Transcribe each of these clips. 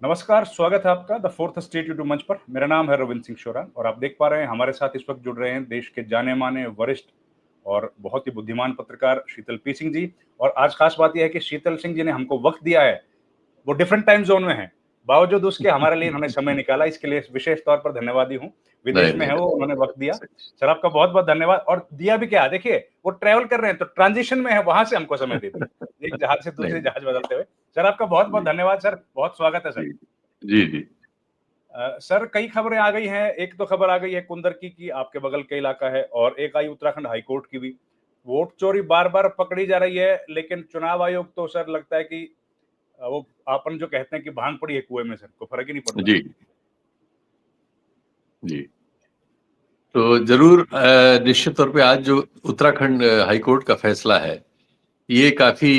नमस्कार, स्वागत है आपका द फोर्थ स्टेट यूट्यूब मंच पर। मेरा नाम है रविंद्र सिंह शोरा और आप देख पा रहे हैं हमारे साथ इस वक्त जुड़ रहे हैं देश के जाने-माने, वरिष्ठ और बहुत ही बुद्धिमान पत्रकार शीतल पी सिंह जी। और आज खास बात यह है कि शीतल सिंह जी ने हमको वक्त दिया है, वो डिफरेंट टाइम ज़ोन में हैं। बावजूद उसके हमारे लिए इन्होंने समय निकाला, इसके लिए विशेष तौर पर धन्यवादी हूँ। नहीं, विदेश में नहीं, है वो, नहीं। उन्होंने वक्त दिया। सही। सर आपका बहुत-बहुत धन्यवाद। और दिया भी क्या, देखिए वो ट्रैवल कर रहे हैं तो ट्रांज़िशन में है, वहाँ से हमको समय दे दिया। एक जहाज़ से नहीं, दूसरे नहीं। जहाज़ बदलते हुए। सर आपका बहुत-बहुत जी, धन्यवाद सर, बहुत स्वागत है सर। जी, जी, जी। सर कई खबरें आ गई हैं। एक तो खबर आ गई है कुंदरकी की, आपके बगल का इलाका है, और एक आई उत्तराखंड हाई कोर्ट की भी। वोट चोरी बार-बार पकड़ी जा रही है, लेकिन चुनाव आयोग तो सर लगता है कि वो अपन जो कहते हैं कि भांग पड़ी है कुएँ में सर, कोई फ़र्क ही नहीं पड़ रहा है। जी, जी। तो ज़रूर निश्चित तौर पे आज जो उत्तराखंड हाई कोर्ट का फैसला है, ये काफ़ी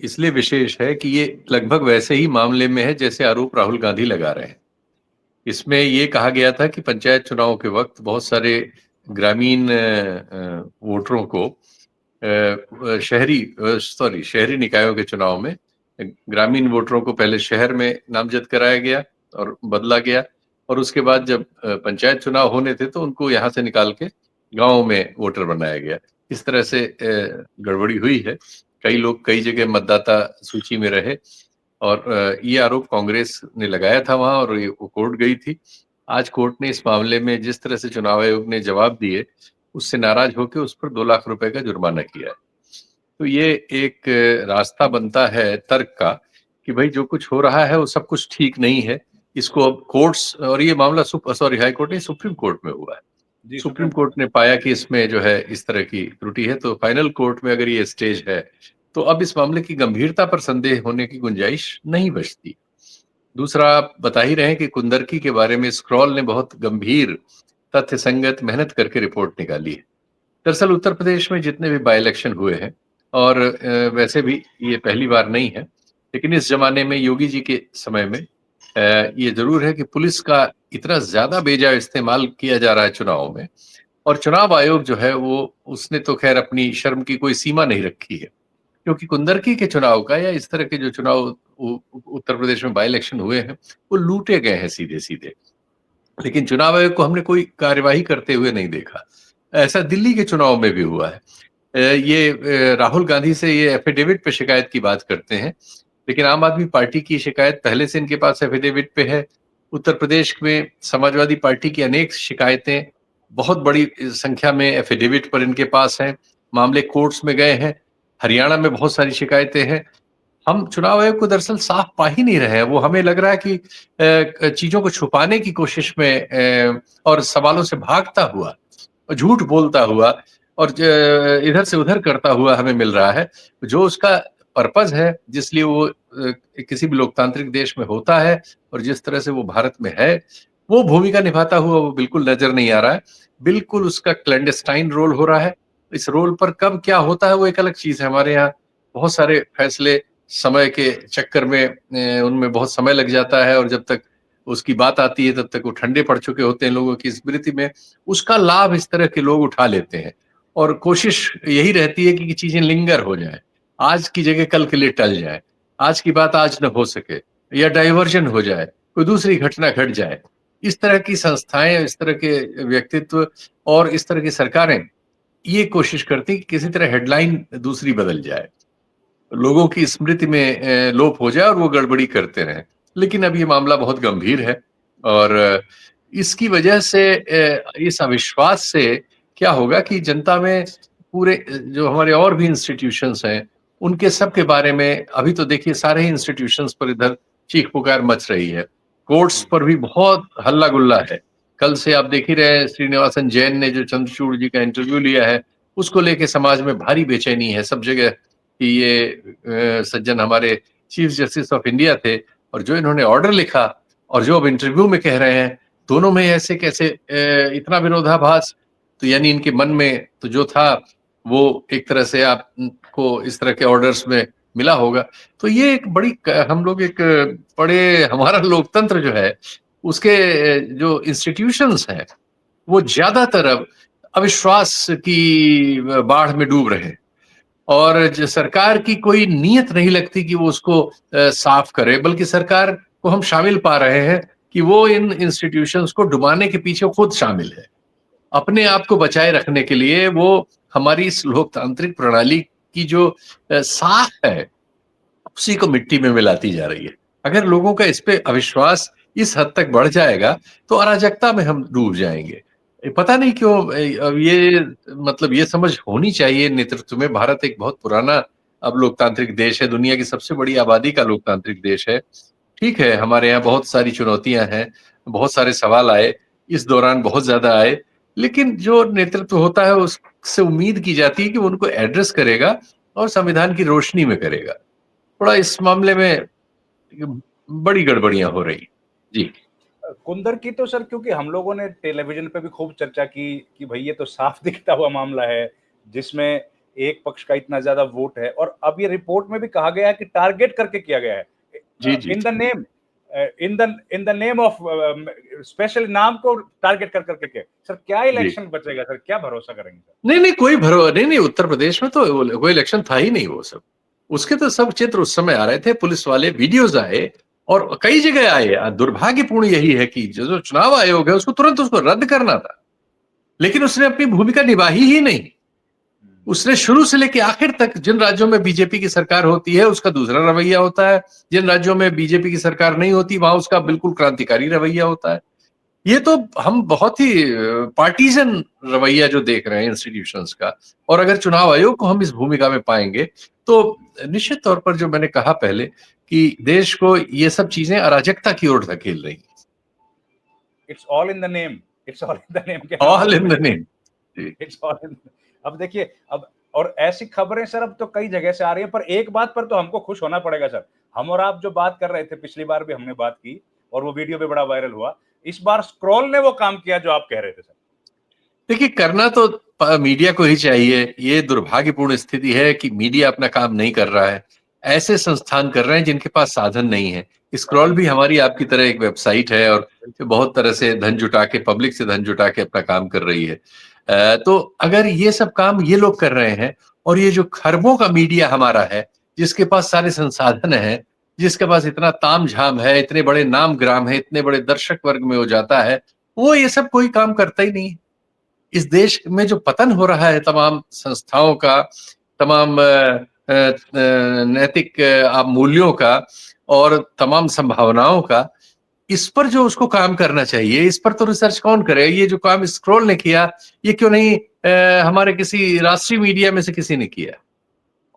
इसलिए विशेष है कि ये लगभग वैसे ही मामले में है जैसे आरोप राहुल गांधी लगा रहे हैं। इसमें ये कहा गया था कि पंचायत चुनाव के वक़्त बहुत सारे ग्रामीण वोटरों को शहरी निकायों के चुनाव में ग्रामीण वोटरों को पहले शहर में नामजद कराया गया और बदला गया, और उसके बाद जब पंचायत चुनाव होने थे तो उनको यहाँ से निकाल के गाँव में वोटर बनाया गया। इस तरह से गड़बड़ी हुई है। कई लोग कई जगह मतदाता सूची में रहे, और ये आरोप कांग्रेस ने लगाया था वहाँ, और ये वो कोर्ट गई थी। आज कोर्ट ने इस मामले में जिस तरह से चुनाव आयोग ने जवाब दिए, उससे नाराज होकर उस पर 2 लाख रुपए का जुर्माना किया है। तो ये एक रास्ता बनता है तर्क का कि भाई जो कुछ हो रहा है वो सब कुछ ठीक नहीं है। इसको अब कोर्ट्स, और ये मामला हाई कोर्ट नहीं, सुप्रीम कोर्ट में हुआ है। जी, सुप्रीम सुप्रीम कोर्ट। कोर्ट ने पाया कि इसमें जो है इस तरह की त्रुटि है, तो फाइनल कोर्ट में अगर ये स्टेज है, तो अब इस मामले की गंभीरता पर संदेह होने की गुंजाइश नहीं बचती। दूसरा, आप बता ही रहे हैं कि कुंदरकी के बारे में स्क्रॉल ने बहुत गंभीर तथ्य संगत मेहनत करके रिपोर्ट निकाली है। दरअसल उत्तर प्रदेश में जितने भी बाई इलेक्शन हुए हैं, और वैसे भी ये पहली बार नहीं है, लेकिन इस जमाने में योगी जी के समय में ये जरूर है कि पुलिस का इतना ज्यादा बेजा इस्तेमाल किया जा रहा है चुनाव में, और चुनाव आयोग जो है वो उसने तो खैर अपनी शर्म की कोई सीमा नहीं रखी है। क्योंकि कुंदरकी के चुनाव का या इस तरह के जो चुनाव उत्तर प्रदेश में बाई इलेक्शन हुए हैं, वो लूटे गए हैं सीधे सीधे। लेकिन चुनाव आयोग को हमने कोई कार्यवाही करते हुए नहीं देखा। ऐसा दिल्ली के चुनाव में भी हुआ है। राहुल गांधी से ये एफिडेविट पे शिकायत की बात करते हैं, लेकिन आम आदमी पार्टी की शिकायत पहले से इनके पास एफिडेविट पे है। उत्तर प्रदेश में समाजवादी पार्टी की अनेक शिकायतें बहुत बड़ी संख्या में एफिडेविट पर इनके पास हैं। मामले कोर्ट्स में गए हैं। हरियाणा में बहुत सारी शिकायतें हैं। हम चुनाव आयोग को दरअसल साफ पा ही नहीं रहे हैं। वो हमें लग रहा है कि चीजों को छुपाने की कोशिश में और सवालों से भागता हुआ, झूठ बोलता हुआ, और इधर से उधर करता हुआ हमें मिल रहा है। जो उसका पर्पज है, जिसलिए वो किसी भी लोकतांत्रिक देश में होता है, और जिस तरह से वो भारत में है, वो भूमिका निभाता हुआ वो बिल्कुल नजर नहीं आ रहा है। बिल्कुल उसका क्लैंडस्टाइन रोल हो रहा है। इस रोल पर कब क्या होता है वो एक अलग चीज है। हमारे यहाँ बहुत सारे फैसले समय के चक्कर में उनमें बहुत समय लग जाता है, और जब तक उसकी बात आती है तब तक वो ठंडे पड़ चुके होते हैं लोगों की स्मृति में। उसका लाभ इस तरह के लोग उठा लेते हैं, और कोशिश यही रहती है कि चीजें लिंगर हो जाए, आज की जगह कल के लिए टल जाए, आज की बात आज न हो सके, या डाइवर्जन हो जाए, कोई दूसरी घटना घट जाए। इस तरह की संस्थाएं, इस तरह के व्यक्तित्व और इस तरह की सरकारें ये कोशिश करती कि किसी तरह हेडलाइन दूसरी बदल जाए, लोगों की स्मृति में लोप हो जाए, और वो गड़बड़ी करते रहें। लेकिन अब ये मामला बहुत गंभीर है, और इसकी वजह से इस अविश्वास से क्या होगा कि जनता में पूरे जो हमारे और भी इंस्टीट्यूशंस हैं, उनके सब के बारे में अभी तो देखिए सारे ही इंस्टीट्यूशंस पर इधर चीख पुकार मच रही है। कोर्ट्स पर भी बहुत हल्ला गुल्ला है। कल से आप देख ही रहे हैं, श्रीनिवासन जैन ने जो चंद्रचूड़ जी का इंटरव्यू लिया है, उसको लेके समाज में भारी बेचैनी है सब जगह कि ये सज्जन हमारे चीफ जस्टिस ऑफ इंडिया थे, और जो इन्होंने ऑर्डर लिखा और जो अब इंटरव्यू में कह रहे हैं, दोनों में ऐसे कैसे इतना विरोधाभास। तो यानी इनके मन में तो जो था वो एक तरह से आपको इस तरह के ऑर्डर्स में मिला होगा। तो ये एक बड़ी हम लोग एक बड़े हमारा लोकतंत्र जो है उसके जो इंस्टीट्यूशंस हैं वो ज्यादातर अब अविश्वास की बाढ़ में डूब रहे हैं, और सरकार की कोई नीयत नहीं लगती कि वो उसको साफ करे, बल्कि सरकार को हम शामिल पा रहे हैं कि वो इन इंस्टीट्यूशंस को डुबाने के पीछे खुद शामिल है। अपने आप को बचाए रखने के लिए वो हमारी इस लोकतांत्रिक प्रणाली की जो साख है उसी को मिट्टी में मिलाती जा रही है। अगर लोगों का इस पे अविश्वास इस हद तक बढ़ जाएगा तो अराजकता में हम डूब जाएंगे। पता नहीं क्यों अब ये मतलब ये समझ होनी चाहिए नेतृत्व में। भारत एक बहुत पुराना अब लोकतांत्रिक देश है, दुनिया की सबसे बड़ी आबादी का लोकतांत्रिक देश है। ठीक है, हमारे यहाँ बहुत सारी चुनौतियां हैं, बहुत सारे सवाल आए, इस दौरान बहुत ज्यादा आए, लेकिन जो नेतृत्व होता है उससे उम्मीद की जाती है कि वो उनको एड्रेस करेगा और संविधान की रोशनी में करेगा। थोड़ा इस मामले में बड़ी गड़बड़ियां हो रही। जी कुंदर की तो सर, क्योंकि हम लोगों ने टेलीविजन पे भी खूब चर्चा की कि भाई ये तो साफ दिखता हुआ मामला है जिसमें एक पक्ष का इतना ज्यादा वोट है, और अब ये रिपोर्ट में भी कहा गया है कि टारगेट करके किया गया है, जी जी in the name in the name of special नाम को टारगेट कर करके के। सर क्या जी। इलेक्शन बचेगा सर, क्या भरोसा करेंगे सर? नहीं नहीं कोई भरोसा नहीं, नहीं उत्तर प्रदेश में तो वो इलेक्शन था ही नहीं। वो सब उसके तो सब चित्र उस समय आ रहे थे, पुलिस वाले वीडियोज आए और कई जगह आए। दुर्भाग्यपूर्ण यही है कि जो चुनाव आयोग है उसको तुरंत उसको रद्द करना था, लेकिन उसने अपनी भूमिका निभाई ही नहीं। उसने शुरू से लेकर आखिर तक, जिन राज्यों में बीजेपी की सरकार होती है उसका दूसरा रवैया होता है, जिन राज्यों में बीजेपी की सरकार नहीं होती वहां उसका बिल्कुल क्रांतिकारी रवैया होता है। ये तो हम बहुत ही पार्टीजन रवैया जो देख रहे हैं इंस्टीट्यूशंस का। और अगर चुनाव आयोग को हम इस भूमिका में पाएंगे तो निश्चित तौर पर जो मैंने कहा पहले कि देश को ये सब चीजें अराजकता की ओर धकेल रही। It's all in the name, it's all in the name के all in the name. It's all in. अब देखिए, अब और ऐसी खबरें सर अब तो कई जगह से आ रही हैं, पर एक बात पर तो हमको खुश होना पड़ेगा सर। हम और आप जो बात कर रहे थे, पिछली बार भी हमने बात की और वो वीडियो भी बड़ा वायरल हुआ, इस बार स्क्रॉल ने वो काम किया जो आप कह रहे थे सर। देखिए, करना तो मीडिया को ही चाहिए। ये दुर्भाग्यपूर्ण स्थिति है कि मीडिया अपना काम नहीं कर रहा है, ऐसे संस्थान कर रहे हैं जिनके पास साधन नहीं है। स्क्रॉल भी हमारी आपकी तरह एक वेबसाइट है और बहुत तरह से धन जुटा के, पब्लिक से धन जुटा के अपना काम कर रही है। तो अगर ये सब काम ये लोग कर रहे हैं और ये जो खरबों का मीडिया हमारा है, जिसके पास सारे संसाधन है, जिसके पास इतना ताम झाम है, इतने बड़े नाम ग्राम है, इतने बड़े दर्शक वर्ग में हो जाता है, वो ये सब कोई काम करता ही नहीं। इस देश में जो पतन हो रहा है तमाम संस्थाओं का, तमाम नैतिक मूल्यों का और तमाम संभावनाओं का, इस पर जो उसको काम करना चाहिए, इस पर तो रिसर्च कौन करे। ये जो काम स्क्रॉल ने किया, ये क्यों नहीं हमारे किसी राष्ट्रीय मीडिया में से किसी ने किया।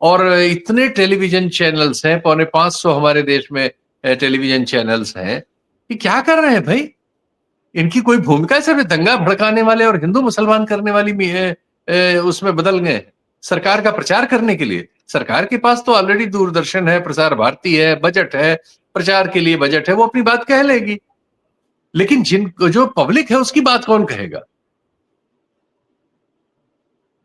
और इतने टेलीविजन चैनल्स हैं, 450 हमारे देश में टेलीविजन चैनल्स हैं, ये क्या कर रहे हैं भाई? इनकी कोई भूमिका है? सिर्फ दंगा भड़काने वाले और हिंदू मुसलमान करने वाली उसमें बदल गए सरकार का प्रचार करने के लिए। सरकार के पास तो ऑलरेडी दूरदर्शन है, प्रसार भारती है, बजट है, प्रचार के लिए बजट है, वो अपनी बात कह लेगी, लेकिन जो पब्लिक है उसकी बात कौन कहेगा?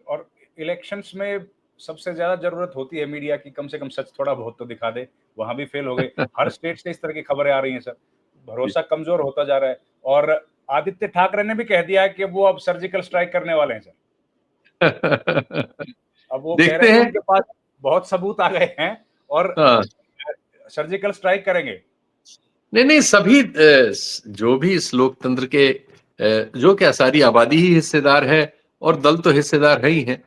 और इलेक्शंस में सबसे ज्यादा जरूरत होती है मीडिया की, कम से कम सच थोड़ा बहुत तो दिखा दे। वहां भी फेल हो गए। हर स्टेट से इस तरह की खबरें आ रही हैं सर, भरोसा कमजोर होता जा रहा है। और आदित्य ठाकरे ने भी कह दिया है कि वो अब सर्जिकल स्ट्राइक करने वाले हैं सर। अब वो कह रहे देखते हैं कि हैं। उनके पास बहुत सबूत आ गए हैं और हाँ। सर्जिकल स्ट्राइक करेंगे। नहीं नहीं, सभी जो भी इस लोकतंत्र के जो क्या सारी आबादी ही हिस्सेदार है और दल तो हिस्सेदार है ही है,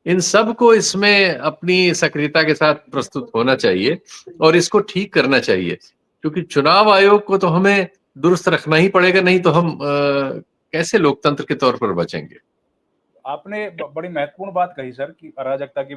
इन सब को इसमें अपनी सक्रियता के साथ प्रस्तुत होना चाहिए और इसको ठीक करना चाहिए, क्योंकि चुनाव आयोग को तो हमें दुरुस्त रखना ही पड़ेगा, नहीं तो हम कैसे लोकतंत्र के तौर पर बचेंगे। आपने बड़ी महत्वपूर्ण बात कही सर कि अराजकता की